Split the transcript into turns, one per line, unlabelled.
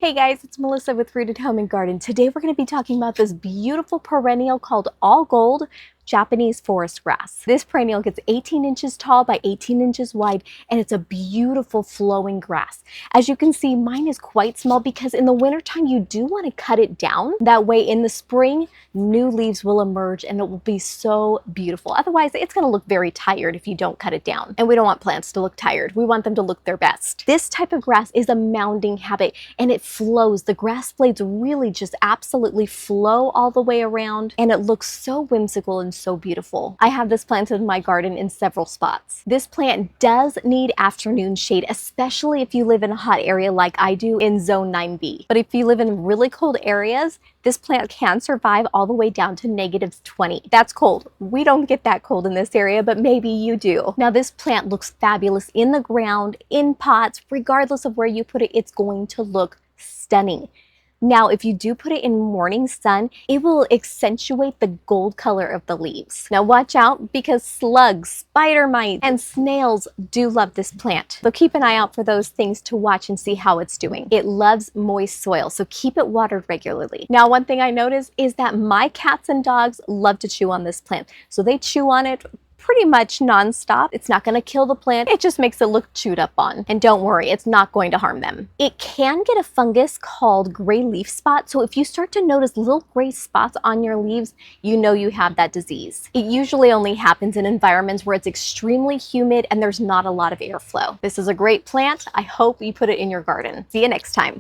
Hey guys, it's Melissa with Rooted Home and Garden. Today we're going to be talking about this beautiful perennial called all gold Japanese forest grass. This perennial gets 18 inches tall by 18 inches wide, and it's a beautiful flowing grass. As you can see, mine is quite small because in the wintertime you do want to cut it down. That way in the spring, new leaves will emerge and it will be so beautiful. Otherwise, it's going to look very tired if you don't cut it down. And we don't want plants to look tired. We want them to look their best. This type of grass is a mounding habit and it flows. The grass blades really just absolutely flow all the way around and it looks so whimsical and so beautiful. I have this planted in my garden in several spots. This plant does need afternoon shade, especially if you live in a hot area like I do in zone 9B. But if you live in really cold areas, this plant can survive all the way down to -20. That's cold. We don't get that cold in this area, but maybe you do. Now this plant looks fabulous in the ground, in pots, regardless of where you put it, it's going to look stunning. Now, if you do put it in morning sun, it will accentuate the gold color of the leaves. Now watch out because slugs, spider mites, and snails do love this plant. So keep an eye out for those things to watch and see how it's doing. It loves moist soil, so keep it watered regularly. Now, one thing I noticed is that my cats and dogs love to chew on this plant. So they chew on it pretty much non-stop. It's not going to kill the plant. It just makes it look chewed up on. And don't worry, it's not going to harm them. It can get a fungus called gray leaf spot. So if you start to notice little gray spots on your leaves, you know you have that disease. It usually only happens in environments where it's extremely humid and there's not a lot of airflow. This is a great plant. I hope you put it in your garden. See you next time.